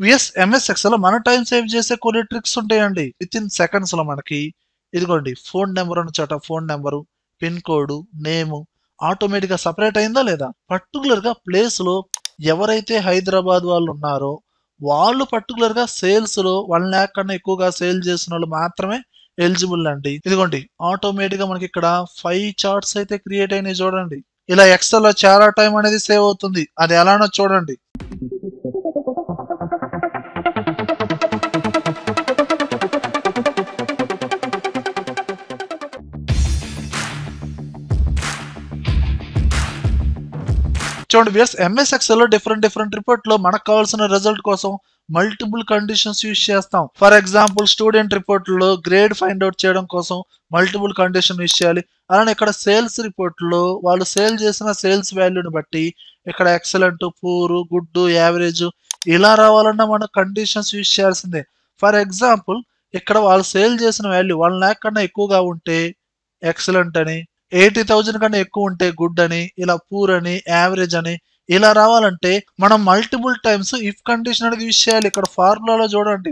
VS MS Excel మన time save చేసే కొన్ని ట్రిక్స్ ఉంటాయండి. విత్ ఇన్ సెకండ్స్ లో మనకి ఇదిగోండి ఫోన్ నెంబర్ ఉన్న చోట ఫోన్ నెంబరు, పిన్ కోడ్, నేము ఆటోమేటిక్ గా సపరేట్ అయిందా లేదా? పర్టికులర్ గా ప్లేస్ లో ఎవరైతే హైదరాబాద్ వాళ్ళు ఉన్నారో వాళ్ళు పర్టికులర్ గా సేల్స్ లో 1 lakh కన్నా ఎక్కువగా సేల్ చేసిన వాళ్ళు మాత్రమే ఎలిజిబుల్ అండి. ఇదిగోండి ఆటోమేటిక్ గా మనకి ఇక్కడ 5 చార్ట్స్ అయితే క్రియేట్ అయినాయి చూడండి. ఇలా ఎక్సెల్ లో చాలా టైం అనేది సేవ్ అవుతుంది. అది ఎలానో చూడండి. చూడండి వ్యూయర్స్, ఎంఎస్ ఎక్సెల్ లో డిఫరెంట్ రిపోర్ట్ లో మనకు కావాల్సిన రిజల్ట్ కోసం మల్టిపుల్ కండిషన్స్ యూజ్ చేస్తాం. ఫర్ ఎగ్జాంపుల్ స్టూడెంట్ రిపోర్ట్ లో గ్రేడ్ ఫైండ్ అవుట్ చేయడం కోసం మల్టిపుల్ కండిషన్ యూజ్ చేయాలి. అలానే ఇక్కడ సేల్స్ రిపోర్ట్ లో వాళ్ళు సేల్ చేసిన సేల్స్ వాల్యూని బట్టి ఇక్కడ ఎక్సలెంట్, పూర్, గుడ్, యావరేజ్ ఇలా రావాలన్నా మనం కండిషన్స్ యూజ్ చేయాల్సిందే. ఫర్ ఎగ్జాంపుల్ ఇక్కడ వాళ్ళు సేల్ చేసిన వాల్యూ 1 lakh కన్నా ఎక్కువగా ఉంటే ఎక్సలెంట్ అని, 80,000 కన్నా ఎక్కువ ఉంటే గుడ్ అని, ఇలా పూర్ అని, యావరేజ్ అని ఇలా రావాలంటే మనం మల్టిపుల్ టైమ్స్ ఇఫ్ కండిషన్ అనేది యూజ్ చేయాలి. ఇక్కడ ఫార్ములాలో చూడండి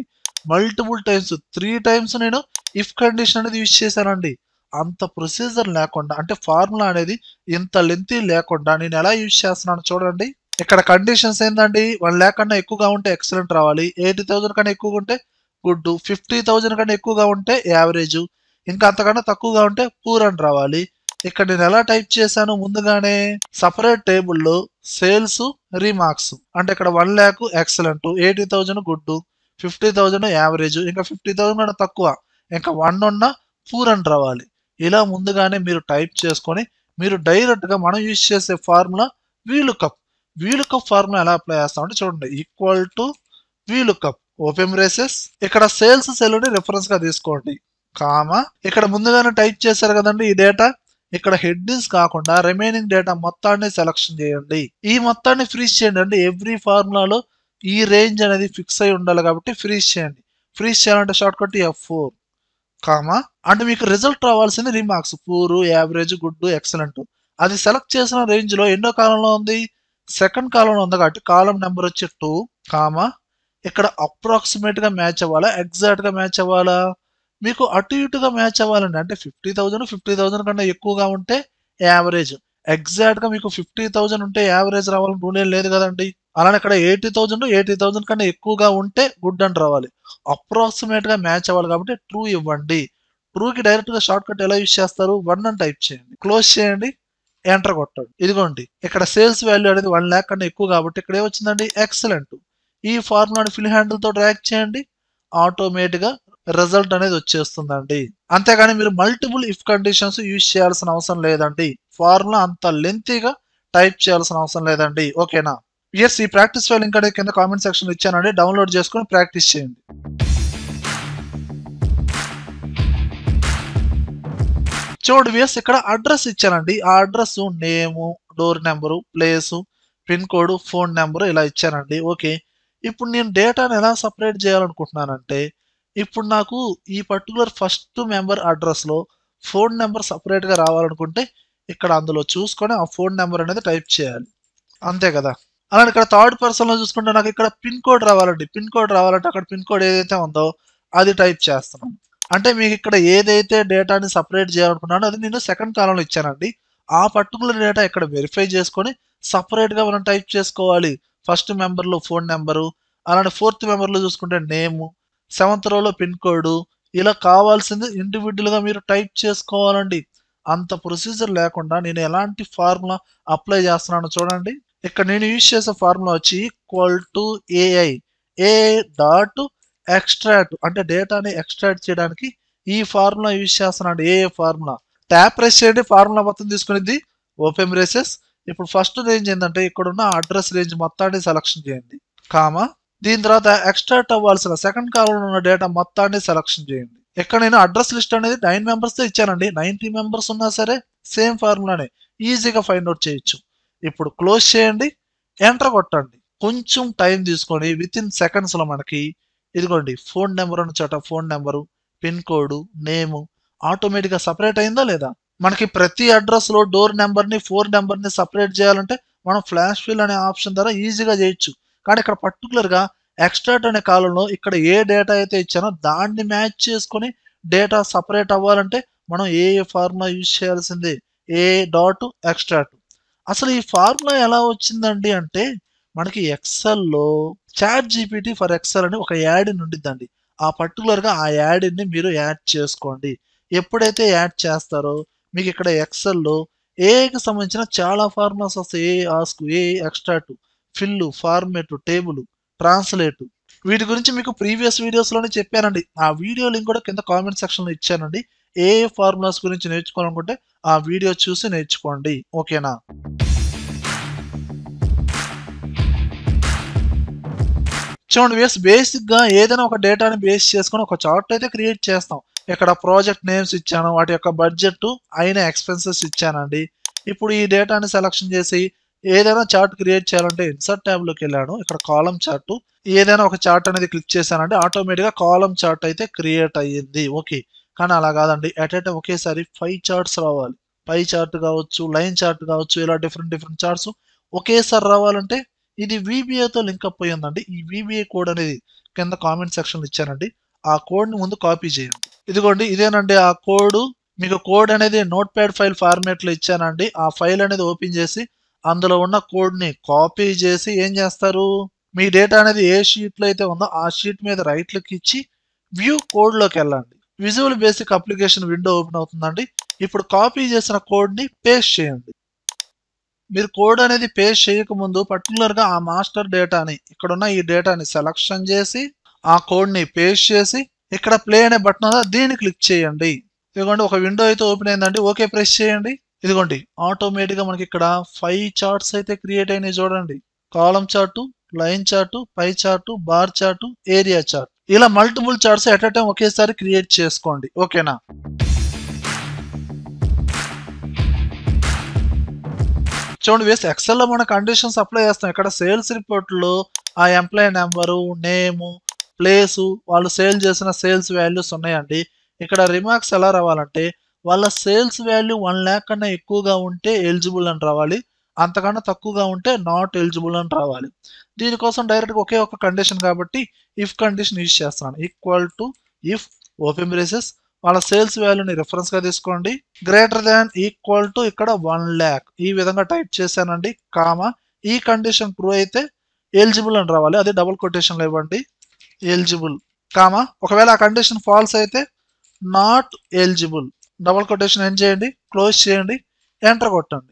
మల్టిపుల్ టైమ్స్ 3 times నేను ఇఫ్ కండిషన్ అనేది యూజ్ చేశానండి. అంత ప్రొసీజర్ లేకుండా అంటే ఫార్ములా అనేది ఇంత లెంతీ లేకుండా నేను ఎలా యూజ్ చేస్తున్నాను చూడండి. ఇక్కడ కండిషన్స్ ఏంటండి, 1 lakh కన్నా ఎక్కువగా ఉంటే ఎక్సలెంట్ రావాలి, 80,000 కన్నా ఎక్కువగా ఉంటే గుడ్, 50,000 కన్నా ఎక్కువగా ఉంటే యావరేజ్, ఇంకా అంతకన్నా తక్కువగా ఉంటే పూర్ అని రావాలి. ఇక్కడ నేను ఎలా టైప్ చేశాను, ముందుగానే సపరేట్ టేబుల్లో సేల్స్, రీమార్క్స్ అంటే ఇక్కడ 1 lakh ఎక్సలెంట్, 80,000 గుడ్, 50,000 యావరేజ్, ఇంకా 50,000 కన్నా తక్కువ, ఇంకా 1 ఉన్న పూర్ అని రావాలి. ఇలా ముందుగానే మీరు టైప్ చేసుకొని మీరు డైరెక్ట్ గా మనం యూజ్ చేసే ఫార్ములా వీలుకప్. వీలుకప్ ఫార్ములా ఎలా అప్లై చేస్తామంటే చూడండి, equal to VLOOKUP open braces, ఇక్కడ సేల్స్ సెల్ ని రిఫరెన్స్ గా తీసుకోండి, కామా ఇక్కడ ముందుగానే టైప్ చేశారు కదండి ఈ డేటా, ఇక్కడ హెడ్డింగ్స్ కాకుండా రిమైనింగ్ డేటా మొత్తాన్ని సెలక్షన్ చేయండి. ఈ మొత్తాన్ని ఫ్రీజ్ చేయండి. అంటే ఎవ్రీ ఫార్ములాలో ఈ రేంజ్ అనేది ఫిక్స్ అయి ఉండాలి కాబట్టి ఫ్రీజ్ చేయండి. ఫ్రీజ్ చేయాలంటే షార్ట్ కట్ F4, కామా అంటే మీకు రిజల్ట్ రావాల్సింది remarks poor, average, good, excellent. అది సెలెక్ట్ చేసిన రేంజ్ లో ఎన్నో కాలంలో ఉంది, సెకండ్ కాలంలో ఉంది కాబట్టి కాలం నెంబర్ వచ్చి 2, కామా ఇక్కడ అప్రాక్సిమేట్ గా మ్యాచ్ అవ్వాలా, ఎగ్జాక్ట్ గా మ్యాచ్ అవ్వాలా, మీకు అటు ఇటుగా మ్యాచ్ అవ్వాలండి. అంటే 50,000 కన్నా ఎక్కువగా ఉంటే యావరేజ్, ఎగ్జాక్ట్ గా మీకు 50,000 ఉంటే యావరేజ్ రావాలని రూల్ ఏం లేదు కదండి. అలానే ఇక్కడ 80,000 కన్నా ఎక్కువగా ఉంటే గుడ్ అని రావాలి. అప్రాక్సిమేట్ గా మ్యాచ్ అవ్వాలి కాబట్టి ట్రూ ఇవ్వండి. ట్రూకి డైరెక్ట్ గా షార్ట్ కట్ ఎలా యూజ్ చేస్తారు, 1 అని టైప్ చేయండి, క్లోజ్ చేయండి, ఎంటర్ కొట్టండి. ఇదిగోండి ఇక్కడ సేల్స్ వాల్యూ అనేది 1 lakh కన్నా ఎక్కువ కాబట్టి ఇక్కడ ఏమొచ్చిందండి ఎక్సలెంట్. ఈ ఫార్ములాని ఫిల్ హ్యాండిల్ తో డ్రాగ్ చేయండి, ఆటోమేటిక్ గా రిజల్ట్ అనేది వచ్చేస్తుందండి. అంతేగాని మీరు మల్టిపుల్ ఇఫ్ కండిషన్స్ యూజ్ చేయాల్సిన అవసరం లేదండి. ఫార్ములా అంత లెంతీగా టైప్ చేయాల్సిన అవసరం లేదండి. ఓకేనా? ఎస్, ఈ ప్రాక్టీస్ ఫైల్ లింక్ అనేది కింద కామెంట్ సెక్షన్ ఇచ్చానండి, డౌన్లోడ్ చేసుకొని ప్రాక్టీస్ చేయండి. చూడండి వ్యూయర్స్, ఇక్కడ అడ్రస్ ఇచ్చానండి. ఆ address name, door number, place, pin code, phone number ఇలా ఇచ్చానండి. ఓకే, ఇప్పుడు నేను డేటాను ఎలా సపరేట్ చేయాలనుకుంటున్నానంటే ఇప్పుడు నాకు ఈ పర్టికులర్ ఫస్ట్ మెంబర్ అడ్రస్ లో ఫోన్ నెంబర్ సపరేట్ గా రావాలనుకుంటే ఇక్కడ అందులో చూసుకొని ఆ ఫోన్ నెంబర్ అనేది టైప్ చేయాలి, అంతే కదా. అలానే ఇక్కడ థర్డ్ పర్సన్ లో చూసుకుంటే నాకు ఇక్కడ పిన్ కోడ్ రావాలండి. పిన్ కోడ్ రావాలంటే అక్కడ పిన్ కోడ్ ఏదైతే ఉందో అది టైప్ చేస్తున్నాను. అంటే మీకు ఇక్కడ ఏదైతే డేటాని సపరేట్ చేయాలనుకున్నానో అది నేను సెకండ్ కాలంలో ఇచ్చానండి. ఆ పర్టికులర్ డేటా ఇక్కడ వెరిఫై చేసుకొని సపరేట్ గా మనం టైప్ చేసుకోవాలి. ఫస్ట్ మెంబర్ లో ఫోన్ నెంబరు, అలానే ఫోర్త్ మెంబర్ లో చూసుకుంటే నేము, 7th రోలో పిన్ కోడ్, ఇలా కావాల్సింది ఇండివిజువల్ గా మీరు టైప్ చేసుకోవాలండి. అంత ప్రొసీజర్ లేకుండా నేను ఎలాంటి ఫార్ములా అప్లై చేస్తున్నానో చూడండి. ఇక్కడ నేను యూజ్ చేసే ఫార్ములా వచ్చి equal to AI dot extract, అంటే డేటాని ఎక్స్ట్రాక్ట్ చేయడానికి ఈ ఫార్ములా యూజ్ చేస్తున్నాను. ఏఏ ఫార్ములా ట్యాప్ ప్రెస్ చేయండి, ఫార్ములా మొత్తం తీసుకునేది ఓపెన్ బ్రేసెస్. ఇప్పుడు ఫస్ట్ రేంజ్ ఏంటంటే ఇక్కడ ఉన్న అడ్రస్ రేంజ్ మొత్తాన్ని సెలక్షన్ చేయండి, కామా దీని తర్వాత ఎక్స్ట్రాక్ట్ అవ్వాల్సిన సెకండ్ కాలంలో ఉన్న డేటా మొత్తాన్ని సెలక్షన్ చేయండి. ఇక్కడ నేను అడ్రస్ లిస్ట్ అనేది 9 members తో ఇచ్చానండి. 90 members ఉన్నా సరే సేమ్ ఫార్ములానే ఈజీగా ఫైండ్ అవుట్ చేయొచ్చు. ఇప్పుడు క్లోజ్ చేయండి, ఎంటర్ కొట్టండి. కొంచెం టైం తీసుకొని విత్ ఇన్ సెకండ్స్ లో మనకి ఇదిగోండి ఫోన్ నెంబర్ ఉన్న చోట ఫోన్ నెంబరు, పిన్ కోడ్, నేము ఆటోమేటిక్ గా సపరేట్ అయిందా లేదా. మనకి ప్రతి అడ్రస్ లో డోర్ నెంబర్ ని, ఫోన్ నెంబర్ ని సపరేట్ చేయాలంటే మనం ఫ్లాష్ ఫిల్ అనే ఆప్షన్ ద్వారా ఈజీగా చేయొచ్చు. కానీ ఇక్కడ పర్టికులర్ గా ఎక్స్ట్రాక్ట్ అనే కాలంలో ఇక్కడ ఏ డేటా అయితే ఇచ్చానో దాన్ని మ్యాచ్ చేసుకొని డేటా సపరేట్ అవ్వాలంటే మనం ఏ ఫార్ములా యూజ్ చేయాల్సిందే, ఏ డాట్ ఎక్స్ట్రాక్ట్. అసలు ఈ ఫార్ములా ఎలా వచ్చిందండి అంటే మనకి ఎక్సెల్లో చాట్ జీపీటీ ఫర్ ఎక్సెల్ అని ఒక యాడ్ ఉండిద్దండి. ఆ పర్టికులర్గా ఆ యాడ్ని మీరు యాడ్ చేసుకోండి. ఎప్పుడైతే యాడ్ చేస్తారో మీకు ఇక్కడ ఎక్సెల్లో ఏకి సంబంధించిన చాలా ఫార్ములాస్ వస్తాయి. A ask, A extract, fill, format, table, translate. వీటి గురించి మీకు ప్రీవియస్ వీడియోస్లోనే చెప్పానండి. ఆ వీడియో లింక్ కూడా కింద కామెంట్ సెక్షన్లో ఇచ్చానండి. ఏ ఫార్ములాస్ గురించి నేర్చుకోవాలనుకుంటే ఆ వీడియో చూసి నేర్చుకోండి. ఓకేనా? చూడండి వ్యూయర్స్, బేసిక్గా ఏదైనా ఒక డేటాని బేస్ చేసుకొని ఒక చార్ట్ అయితే క్రియేట్ చేస్తాం. ఇక్కడ ప్రాజెక్ట్ నేమ్స్ ఇచ్చాను, వాటి యొక్క బడ్జెట్, అయిన ఎక్స్పెన్సెస్ ఇచ్చానండి. ఇప్పుడు ఈ డేటాని సెలెక్షన్ చేసి ఏదైనా చార్ట్ క్రియేట్ చేయాలంటే ఇన్సర్ట్ ట్యాబ్లోకి వెళ్ళాను. ఇక్కడ కాలం చార్ట్, ఏదైనా ఒక చార్ట్ అనేది క్లిక్ చేశానంటే ఆటోమేటిక్గా కాలం చార్ట్ అయితే క్రియేట్ అయ్యింది. ఓకే, కానీ అలా కాదండి, అట్ ఏ టైం ఒకేసారి 5 చార్ట్స్ రావాలి. పై చార్ట్ కావచ్చు, లైన్ చార్ట్ కావచ్చు, ఇలా డిఫరెంట్ చార్ట్స్ ఒకేసారి రావాలంటే ఇది VBAతో లింక్ అప్ అయి ఉందండి. ఈ VBA కోడ్ అనేది కింద కామెంట్ సెక్షన్లో ఇచ్చానండి. ఆ కోడ్ని ముందు కాపీ చేయండి. ఇదిగోండి, ఇదేనండి ఆ కోడ్. మీకు కోడ్ అనేది నోట్ ప్యాడ్ ఫైల్ ఫార్మేట్లో ఇచ్చానండి. ఆ ఫైల్ అనేది ఓపెన్ చేసి అందులో ఉన్న కోడ్ని కాపీ చేసి ఏం చేస్తారు, మీ డేటా అనేది ఏ షీట్లో అయితే ఉందో ఆ షీట్ మీద రైట్ క్లిక్ ఇచ్చి వ్యూ కోడ్లోకి వెళ్ళండి. Visual basic application window open అవుతుందండి. ఇప్పుడు కాపీ చేసిన కోడ్ని పేస్ట్ చేయండి. మీరు కోడ్ అనేది పేస్ట్ చేయకముందు పర్టికులర్గా ఆ మాస్టర్ డేటాని, ఇక్కడున్న ఈ డేటాని సెలక్షన్ చేసి ఆ కోడ్ని పేస్ట్ చేసి ఇక్కడ ప్లే అనే బటన్ ఉందా దీన్ని క్లిక్ చేయండి. ఇదిగోండి ఒక విండో అయితే ఓపెన్ అయిందండి. ఓకే ప్రెస్ చేయండి. ఇదిగోండి ఆటోమేటిక్గా మనకి ఇక్కడ 5 చార్ట్స్ అయితే క్రియేట్ అయినాయి చూడండి. Column chart, line chart, pie chart, bar chart, area chart, ఇలా multiple charts at a time ఒకేసారి క్రియేట్ చేసుకోండి. ఓకేనా? చూడండి వేస్ట్, ఎక్సెల్లో మన కండిషన్స్ అప్లై చేస్తాం. ఇక్కడ సేల్స్ రిపోర్ట్లో ఆ ఎంప్లాయీ నెంబరు, నేము, ప్లేసు, వాళ్ళు సేల్ చేసిన సేల్స్ వాల్యూస్ ఉన్నాయండి. ఇక్కడ రిమార్క్స్ ఎలా రావాలంటే వాళ్ళ సేల్స్ వాల్యూ 1 lakh కన్నా ఎక్కువగా ఉంటే ఎలిజిబుల్ అని రావాలి, అంతకన్నా తక్కువగా ఉంటే నాట్ ఎలిజిబుల్ అని రావాలి. దీనికోసం డైరెక్ట్గా ఒకే ఒక కండిషన్ కాబట్టి ఇఫ్ కండిషన్ యూజ్ చేస్తున్నాను. Equal to if open braces వాళ్ళ సేల్స్ వాల్యూని రిఫరెన్స్గా తీసుకోండి, గ్రేటర్ దాన్ ఈక్వల్ టు ఇక్కడ 1 lakh ఈ విధంగా టైప్ చేశానండి. కామా ఈ కండిషన్ ట్రూ అయితే ఎలిజిబుల్ అని రావాలి, అదే డబుల్ కొటేషన్లో ఇవ్వండి ఎలిజిబుల్. కామా ఒకవేళ ఆ కండిషన్ ఫాల్స్ అయితే not eligible. Double quotation end చేయండి, క్లోజ్ చేయండి, ఎంటర్ కొట్టండి.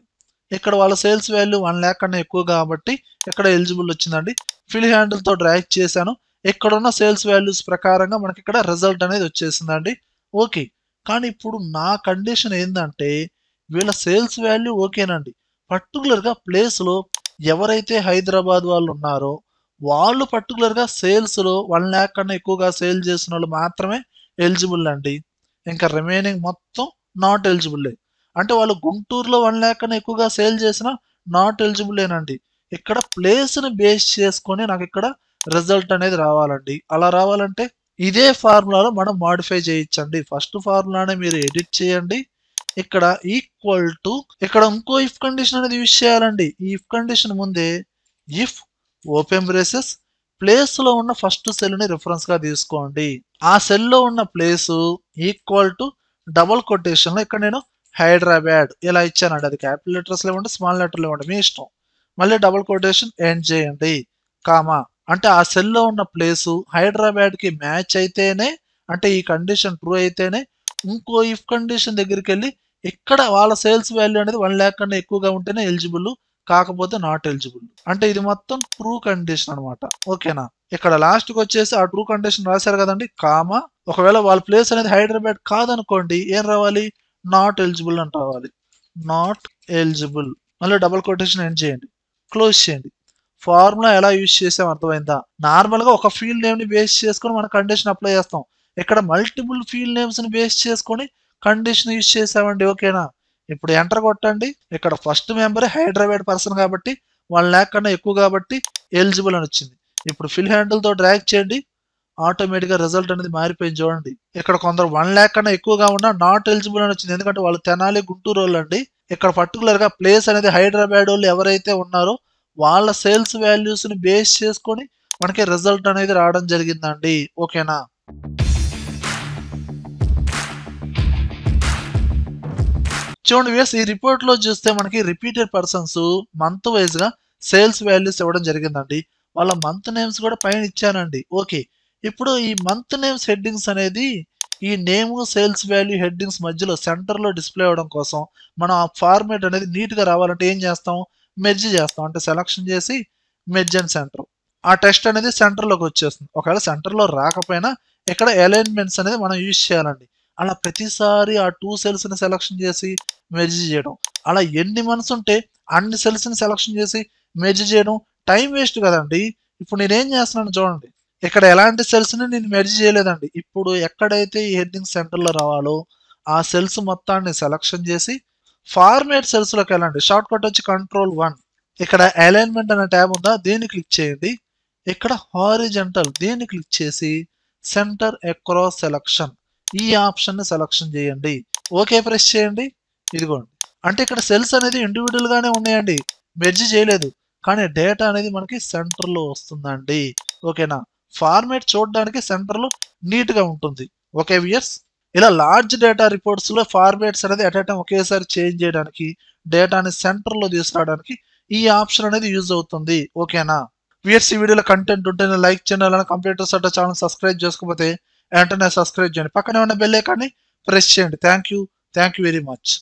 ఇక్కడ వాళ్ళ సేల్స్ వాల్యూ 1 lakh కన్నా ఎక్కువ కాబట్టి ఇక్కడ ఎలిజిబుల్ వచ్చిందండి. ఫిల్ హ్యాండిల్తో డ్రాగ్ చేశాను. ఇక్కడ ఉన్న సేల్స్ వాల్యూస్ ప్రకారంగా మనకి ఇక్కడ రిజల్ట్ అనేది వచ్చేసిందండి. ఓకే, కానీ ఇప్పుడు నా కండిషన్ ఏంటంటే వీళ్ళ సేల్స్ వాల్యూ ఓకేనండి, పర్టికులర్గా ప్లేస్లో ఎవరైతే హైదరాబాద్ వాళ్ళు ఉన్నారో వాళ్ళు పర్టికులర్గా సేల్స్లో 1 lakh కన్నా ఎక్కువగా సేల్ చేసిన వాళ్ళు మాత్రమే ఎలిజిబుల్ అండి. ఇంకా రిమైనింగ్ మొత్తం నాట్ ఎలిజిబుల్లే. అంటే వాళ్ళు గుంటూరులో 1 lakh కన్నా ఎక్కువగా సేల్ చేసిన నాట్ ఎలిజిబుల్లేనండి. ఇక్కడ ప్లేస్ని బేస్ చేసుకొని నాకు ఇక్కడ రిజల్ట్ అనేది రావాలండి. అలా రావాలంటే ఇదే ఫార్ములాలో మనం మాడిఫై చేయొచ్చండి. ఫస్ట్ ఫార్ములానే మీరు ఎడిట్ చేయండి. ఇక్కడ ఈక్వల్ టు ఇక్కడ ఇంకో ఇఫ్ కండిషన్ అనేది యూజ్ చేయాలండి. ఈ ఇఫ్ కండిషన్ ముందే ఇఫ్ ఓపెన్ బ్రేసెస్ ప్లేస్లో ఉన్న ఫస్ట్ సెల్ని రిఫరెన్స్గా తీసుకోండి. ఆ సెల్లో ఉన్న ప్లేసు ఈక్వల్ టు డబుల్ కొటేషన్లో ఇక్కడ నేను హైదరాబాద్ ఇలా ఇచ్చానండి. అది క్యాపిటల్ లెటర్స్లో ఇవ్వండి, స్మాల్ లెటర్లో ఇవ్వండి, మీ ఇష్టం. మళ్ళీ డబుల్ కొటేషన్ ఎండ్ చేయండి. కామా అంటే ఆ సెల్లో ఉన్న ప్లేసు హైదరాబాద్కి మ్యాచ్ అయితేనే, అంటే ఈ కండిషన్ ట్రూ అయితేనే ఇంకో ఇఫ్ కండిషన్ దగ్గరికి వెళ్ళి ఇక్కడ వాళ్ళ సేల్స్ వాల్యూ అనేది 1 lakh కన్నా ఎక్కువగా ఉంటేనే ఎలిజిబుల్, కాకపోతే నాట్ ఎలిజిబుల్. అంటే ఇది మొత్తం ట్రూ కండిషన్ అనమాట. ఓకేనా? ఇక్కడ లాస్ట్కి వచ్చేసి ఆ ట్రూ కండిషన్ రాశారు కదండి, కామా ఒకవేళ వాళ్ళ ప్లేస్ అనేది హైదరాబాద్ కాదనుకోండి ఏం రావాలి, నాట్ ఎలిజిబుల్ అని రావాలి. నాట్ ఎలిజిబుల్, మళ్ళీ డబుల్ కొటేషన్ ఎండ్ చేయండి, క్లోజ్ చేయండి. ఫార్ములా ఎలా యూజ్ చేసాం అర్థమైందా? నార్మల్గా ఒక ఫీల్డ్ నేమ్ని బేస్ చేసుకొని మనం కండిషన్ అప్లై చేస్తాం. ఇక్కడ మల్టిపుల్ ఫీల్డ్ నేమ్స్ని బేస్ చేసుకొని కండిషన్ యూజ్ చేసామండి. ఓకేనా? ఇప్పుడు ఎంటర్ కొట్టండి. ఇక్కడ ఫస్ట్ మెంబర్ హైదరాబాద్ పర్సన్ కాబట్టి 1 lakh కన్నా ఎక్కువ కాబట్టి ఎలిజిబుల్ అని వచ్చింది. ఇప్పుడు ఫిల్ హ్యాండిల్తో డ్రాగ్ చేయండి, ఆటోమేటిక్గా రిజల్ట్ అనేది మారిపోయింది చూడండి. ఇక్కడ కొందరు 1 lakh కన్నా ఎక్కువగా ఉన్నా నాట్ ఎలిజిబుల్ అని వచ్చింది, ఎందుకంటే వాళ్ళు తెనాలి గుంటూరు వాళ్ళు అండి. ఇక్కడ పర్టికులర్గా ప్లేస్ అనేది హైదరాబాద్ వాళ్ళు ఎవరైతే ఉన్నారో వాళ్ళ సేల్స్ వాల్యూస్ని బేస్ చేసుకొని మనకి రిజల్ట్ అనేది రావడం జరిగిందండి. ఓకేనా? చూడండి వ్యూయర్స్, ఈ రిపోర్ట్ లో చూస్తే మనకి రిపీటెడ్ పర్సన్స్ మంత్ వైజ్ గా సేల్స్ వాల్యూస్ ఇవ్వడం జరిగిందండి. వాళ్ళ మంత్ నేమ్స్ కూడా పైన ఇచ్చానండి. ఓకే, ఇప్పుడు ఈ మంత్ నేమ్స్ హెడ్డింగ్స్ అనేది ఈ నేమ్ సేల్స్ వాల్యూ హెడ్డింగ్స్ మధ్యలో సెంటర్ లో డిస్ప్లే అవ్వడం కోసం మనం ఆ ఫార్మేట్ అనేది నీట్ గా రావాలంటే ఏం చేస్తాం? మెర్జ్ చేస్తాం. అంటే సెలక్షన్ చేసి మెర్జ్ అండ్ సెంటర్. ఆ టెక్స్ట్ అనేది సెంటర్ లోకి వచ్చేస్తుంది. ఒకవేళ సెంటర్ లో రాకపోయినా ఇక్కడ అలైన్మెంట్స్ అనేది మనం యూజ్ చేయాలండి. అలా ప్రతిసారి ఆ 2 సెల్స్ ని సెలక్షన్ చేసి మెర్జ్ చేయడం. అలా ఎన్ని మంత్స్ ఉంటే అన్ని సెల్స్ ని సెలక్షన్ చేసి మెర్జ్ చేయడం టైం వేస్ట్ కదండి. ఇప్పుడు నేనేం చేస్తున్నాను చూడండి. ఇక్కడ ఎలాంటి సెల్స్ ని నేను మెర్జ్ చేయలేదండి. ఇప్పుడు ఎక్కడైతే ఈ హెడ్డింగ్ సెంటర్ లో రావాలో ఆ సెల్స్ మొత్తాన్ని సెలక్షన్ చేసి ఫార్మేట్ సెల్స్ లోకి వెళ్ళండి. షార్ట్ కట్ వచ్చి కంట్రోల్ 1. ఇక్కడ అలైన్మెంట్ అనే ట్యాబ్ ఉందా, దీన్ని క్లిక్ చేయండి. ఇక్కడ హారిజంటల్ దీన్ని క్లిక్ చేసి సెంటర్ అక్రాస్ సెలక్షన్ ఈ ఆప్షన్ ని సెలక్షన్ చేయండి. ఓకే ప్రెస్ చేయండి. ఇదిగోండి. అంటే ఇక్కడ సెల్స్ అనేది ఇండివిజువల్ గానే ఉన్నాయండి, మెర్జ్ చేయలేదు. కానీ డేటా అనేది మనకి సెంటర్ లో వస్తుందండి. ఓకేనా? ఫార్మేట్ చూడడానికి సెంటర్ లో నీట్ గా ఉంటుంది. ఓకే వ్యూయర్స్, ఇలా లార్జ్ డేటా రిపోర్ట్స్ లో ఫార్మేట్స్ అనేది అట్ టైం ఒకేసారి చేంజ్ చేయడానికి, డేటాని సెంటర్ లో తీసుకురావడానికి ఈ ఆప్షన్ అనేది యూజ్ అవుతుంది. ఓకేనా? వ్యూయర్స్, ఈ వీడియోలో కంటెంట్ ఉంటే లైక్ చేయండి. అలానే కంప్యూటర్ సెంటర్ ఛానల్ సబ్స్క్రైబ్ చేసుకోకపోతే వెంటనే సబ్స్క్రైబ్ చేయండి. పక్కనే ఉన్న బెల్ ఐకాన్ని ప్రెస్ చేయండి. Thank you very much.